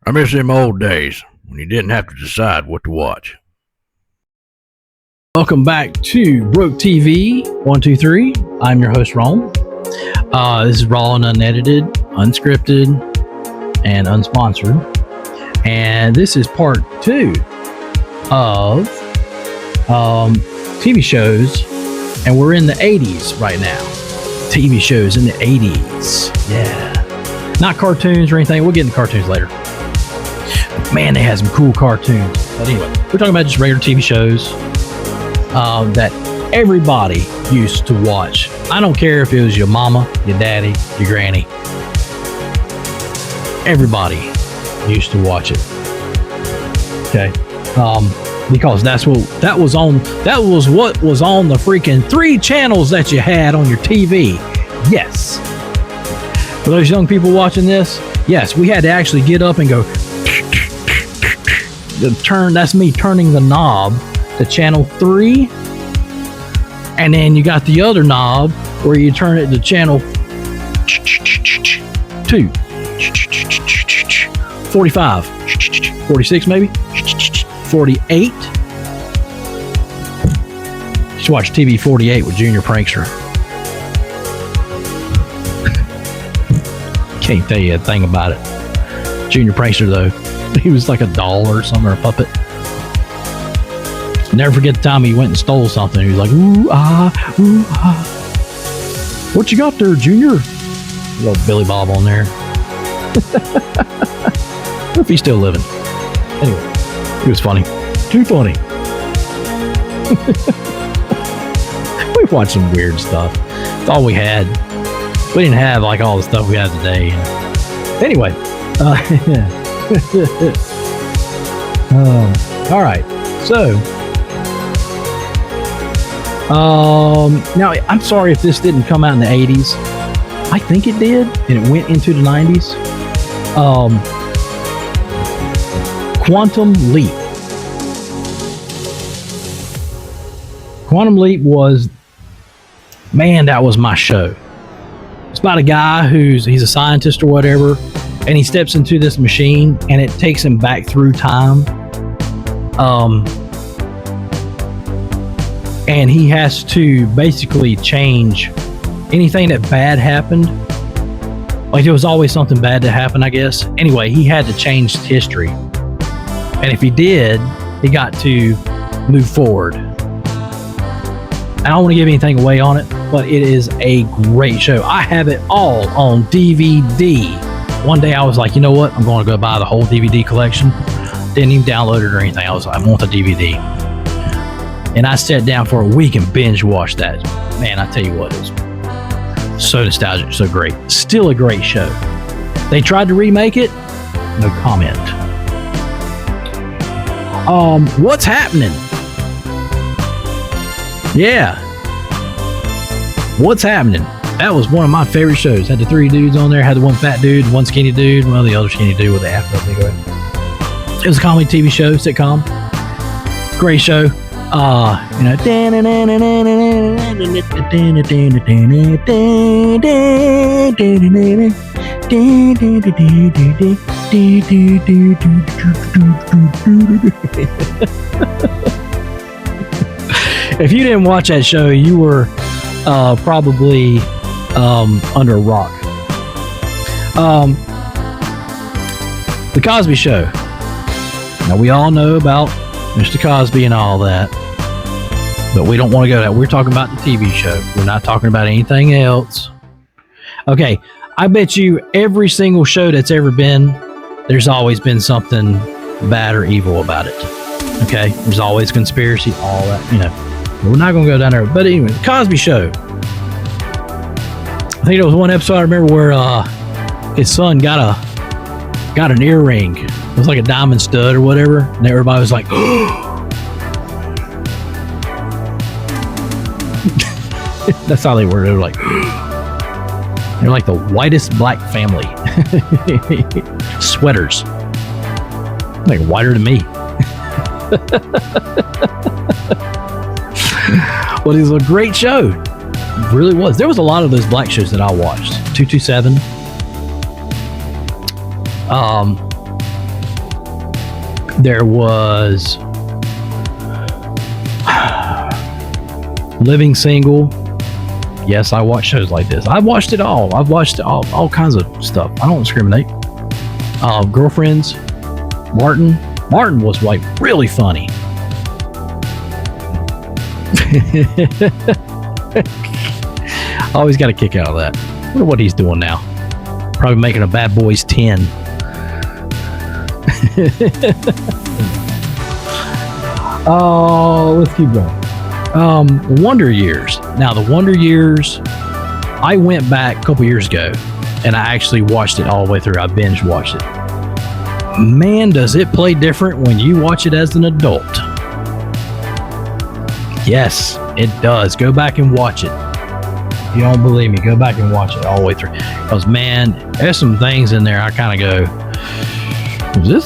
I miss them old days when you didn't have to decide what to watch. Welcome back to Broketv123. I'm your host, Rome. This is raw and unedited, unscripted, and unsponsored. And this is part 2 of TV shows. And we're in the 80s right now. TV shows in the 80s. Yeah. Not cartoons or anything. We'll get into cartoons later. Man, they had some cool cartoons. But anyway, we're talking about just regular TV shows that everybody used to watch. I don't care if it was your mama, your daddy, your granny. Everybody used to watch it. Okay. Because that was what was on the freaking 3 channels that you had on your TV. Yes. For those young people watching this, yes, we had to actually get up and go turn. That's me turning the knob to channel 3, and then you got the other knob where you turn it to channel 2, 45, 46 maybe, 48. You should watch TV 48 with Junior Prankster. Can't tell you a thing about it. Junior Prankster though, he was like a doll or something, or a puppet. Never forget the time he went and stole something. He was like, ooh, ah, ooh, ah. What you got there, Junior? Little Billy Bob on there. If he's still living. Anyway, he was funny. Too funny. We watched some weird stuff. That's all we had. We didn't have like all the stuff we have today. Anyway. All right. So, now I'm sorry if this didn't come out in the 80s. I think it did, and it went into the 90s. Quantum Leap. Quantum Leap was, man, that was my show. It's about a guy he's a scientist or whatever, and he steps into this machine, and it takes him back through time. And he has to basically change anything that bad happened. Like there was always something bad to happen, I guess. Anyway, he had to change history. And if he did, he got to move forward. I don't want to give anything away on it, but it is a great show. I have it all on DVD. One day I was like, you know what? I'm going to go buy the whole DVD collection. Didn't even download it or anything. I want the DVD. And I sat down for a week and binge watched that. Man, I tell you what, it was so nostalgic, so great. Still a great show. They tried to remake it. No comment. What's happening? Yeah. What's happening? That was one of my favorite shows. Had the 3 dudes on there. Had the one fat dude, one skinny dude, well, the other skinny dude with the afro. It was a comedy TV show, sitcom. Great show. You know. If you didn't watch that show, you were probably under a rock. The Cosby Show. Now we all know about Mr. Cosby and all that, but we don't want to go there. We're talking about the TV show. We're not talking about anything else. Okay, I bet you every single show that's ever been, there's always been something bad or evil about it. Okay, there's always conspiracy, all that, you know. We're not going to go down there. But anyway, the Cosby Show. I think there was one episode I remember where his son got an earring. It was like a diamond stud or whatever, and everybody was like, that's how they were. They were like, they're like the whitest black family. Sweaters. Like whiter than me. But it was a great show. It really was. There was a lot of those black shows that I watched. 227. There was Living Single. Yes, I watch shows like this. I've watched it all. I've watched all kinds of stuff. I don't discriminate. Girlfriends. Martin. Martin was like really funny. I always got a kick out of that. I wonder what he's doing now. Probably making a Bad Boys 10. Oh, let's keep going. Wonder Years. Now, the Wonder Years, I went back a couple years ago and I actually watched it all the way through. I binge watched it. Man, does it play different when you watch it as an adult. Yes, it does. Go back and watch it. If you don't believe me, go back and watch it all the way through. Because, man, there's some things in there I kind of go, is this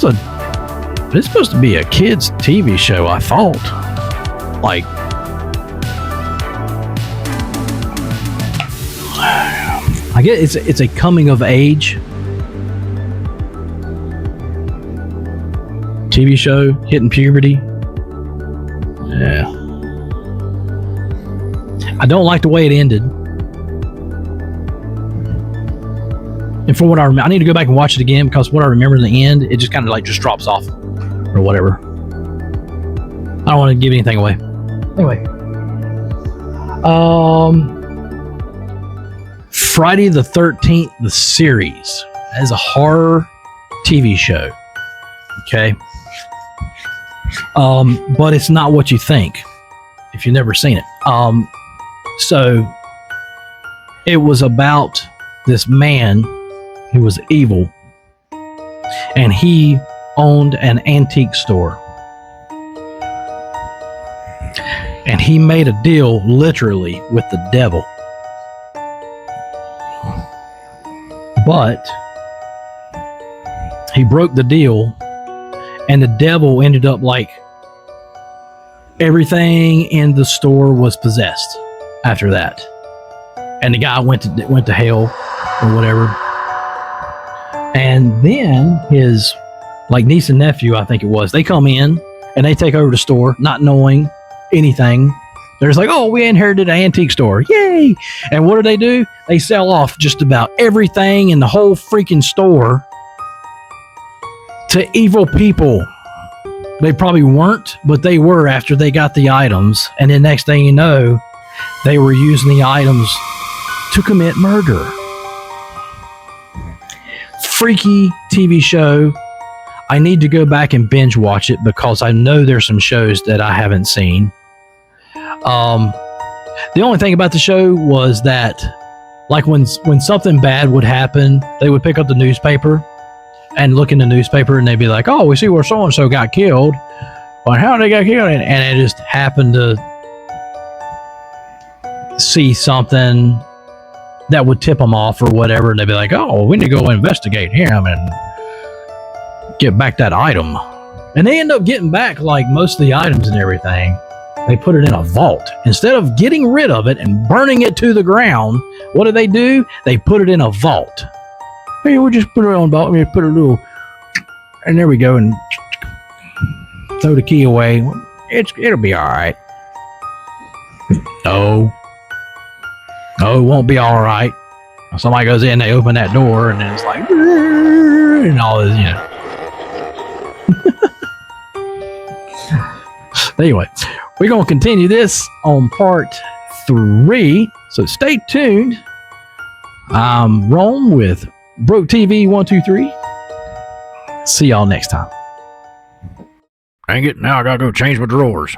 supposed to be a kid's TV show? I thought. Like, I guess it's a coming of age TV show, hitting puberty. Yeah. I don't like the way it ended. And from what I remember, I need to go back and watch it again because what I remember in the end, it just kind of like just drops off or whatever. I don't want to give anything away. Anyway. Friday the 13th, the series, as a horror TV show. Okay. But it's not what you think if you've never seen it. So it was about this man who was evil and he owned an antique store. And he made a deal literally with the devil. But he broke the deal and the devil ended up like everything in the store was possessed after that. And the guy went to hell or whatever. And then his like niece and nephew, I think it was, they come in and they take over the store not knowing anything. They're just like, oh, we inherited an antique store. Yay. And what do? They sell off just about everything in the whole freaking store to evil people. They probably weren't, but they were after they got the items. And then next thing you know, they were using the items to commit murder. Freaky TV show. I need to go back and binge watch it because I know there's some shows that I haven't seen. The only thing about the show was that like when something bad would happen, they would pick up the newspaper and look in the newspaper and they'd be like, oh, we see where so-and-so got killed. Well, how did they get killed? And it just happened to see something that would tip them off or whatever. And they'd be like, oh, we need to go investigate him and get back that item. And they end up getting back like most of the items and everything. They put it in a vault. Instead of getting rid of it and burning it to the ground, what do? They put it in a vault. Hey, we'll just put it on vault. We put a little, and there we go, and throw the key away. It'll be all right. No, it won't be all right. Somebody goes in, they open that door, and then it's like, and all this, you know. Anyway, we're going to continue this on part 3, so stay tuned. I'm Rome with Broketv123. See y'all next time. Dang it, now I gotta go change my drawers.